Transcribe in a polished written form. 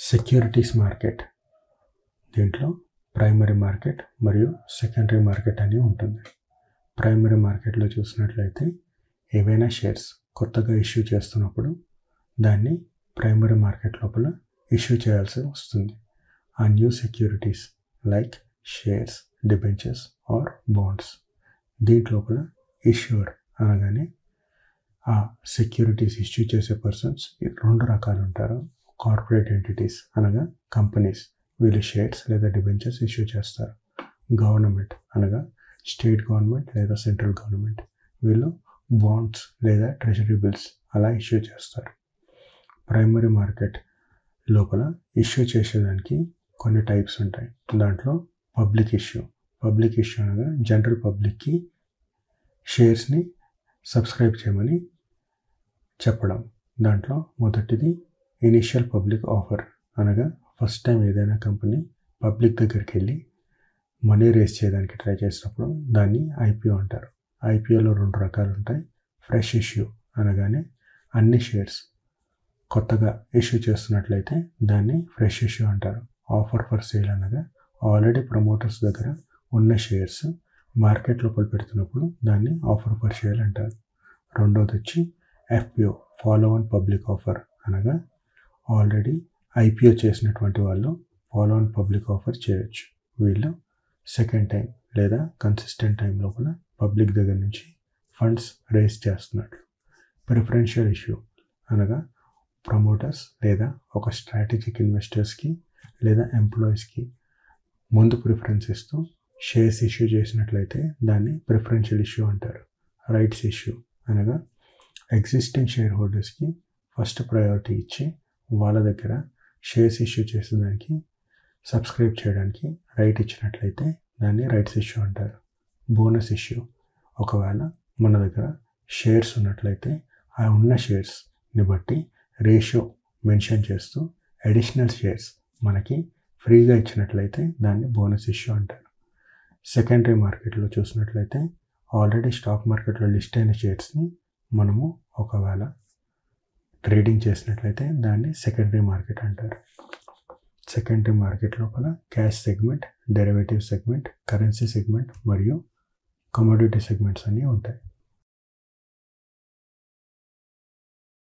Securities market. దీంట్లో primary market మరియు secondary market అని ఉంటుంది. ప్రైమరీ మార్కెట్లో చూసినట్లయితే ఏవైనా షేర్స్ కొత్తగా ఇష్యూ చేస్తున్నప్పుడు దాన్ని ప్రైమరీ మార్కెట్ లోపల ఇష్యూ చేయాల్సి వస్తుంది. ఆ new securities like shares, debentures or bonds. దీంట్లోపల ఇష్యూర్ అనగానే ఆ సెక్యూరిటీస్ ఇష్యూ చేసే పర్సన్స్ రెండు రకాలు ఉంటారు. కార్పొరేట్ ఎంటిటీస్ అనగా కంపెనీస్, వీళ్ళు షేర్స్ లేదా డిబెంచర్స్ ఇష్యూ చేస్తారు. గవర్నమెంట్ అనగా స్టేట్ గవర్నమెంట్ లేదా సెంట్రల్ గవర్నమెంట్, వీళ్ళు బాండ్స్ లేదా ట్రెజరీ బిల్స్ అలా ఇష్యూ చేస్తారు. ప్రైమరీ మార్కెట్ లోపల ఇష్యూ చేసేదానికి కొన్ని టైప్స్ ఉంటాయి. దాంట్లో పబ్లిక్ ఇష్యూ అనగా జనరల్ పబ్లిక్కి షేర్స్ని సబ్స్క్రైబ్ చేయమని చెప్పడం. దాంట్లో మొదటిది ఇనిషియల్ పబ్లిక్ ఆఫర్ అనగా ఫస్ట్ టైం ఏదైనా కంపెనీ పబ్లిక్ దగ్గరికి వెళ్ళి మనీ రేస్ చేయడానికి ట్రై చేసినప్పుడు దాన్ని ఐపీఓ అంటారు. ఐపీఓలో రెండు రకాలు ఉంటాయి. ఫ్రెష్ ఇష్యూ అనగానే అన్ని షేర్స్ కొత్తగా ఇష్యూ చేస్తున్నట్లయితే దాన్ని ఫ్రెష్ ఇష్యూ అంటారు. ఆఫర్ ఫర్ సేల్ అనగా ఆల్రెడీ ప్రమోటర్స్ దగ్గర ఉన్న షేర్స్ మార్కెట్ లోపల పెడుతున్నప్పుడు దాన్ని ఆఫర్ ఫర్ సేల్ అంటారు. రెండోది వచ్చి FPO, follow on public offer అనగా ఆల్రెడీ ఐపీఓ చేసినటువంటి వాళ్ళు ఫాలో ఆన్ పబ్లిక్ ఆఫర్ చేయొచ్చు. వీళ్ళు సెకండ్ టైం లేదా కన్సిస్టెంట్ టైం లోపల పబ్లిక్ దగ్గర నుంచి ఫండ్స్ రేస్ చేస్తున్నట్లు. ప్రిఫరెన్షియల్ ఇష్యూ అనగా ప్రమోటర్స్ లేదా ఒక స్ట్రాటజిక్ ఇన్వెస్టర్స్కి లేదా ఎంప్లాయీస్కి ముందు ప్రిఫరెన్స్ ఇస్తూ షేర్స్ ఇష్యూ చేసినట్లయితే దాన్ని ప్రిఫరెన్షియల్ ఇష్యూ అంటారు. రైట్స్ ఇష్యూ అనగా ఎగ్జిస్టింగ్ షేర్ హోల్డర్స్కి ఫస్ట్ ప్రయారిటీ ఇచ్చి వాళ్ళ దగ్గర షేర్స్ ఇష్యూ చేసేదానికి సబ్స్క్రైబ్ చేయడానికి రైట్ ఇచ్చినట్లయితే దాన్ని రైట్స్ ఇష్యూ అంటారు. బోనస్ ఇష్యూ, ఒకవేళ మన దగ్గర షేర్స్ ఉన్నట్లయితే ఆ ఉన్న షేర్స్ని బట్టి రేషియో మెన్షన్ చేస్తూ అడిషనల్ షేర్స్ మనకి ఫ్రీగా ఇచ్చినట్లయితే దాన్ని బోనస్ ఇష్యూ అంటారు. సెకండరీ మార్కెట్లో చూసినట్లయితే ఆల్రెడీ స్టాక్ మార్కెట్లో లిస్ట్ అయిన షేర్స్ని మనము ఒకవేళ ట్రేడింగ్ చేసినట్లయితే దాన్ని సెకండరీ మార్కెట్ అంటారు. సెకండరీ మార్కెట్ లోపల cash segment, derivative segment, currency segment మరియు కమోడిటీ సెగ్మెంట్స్ అన్నీ ఉంటాయి.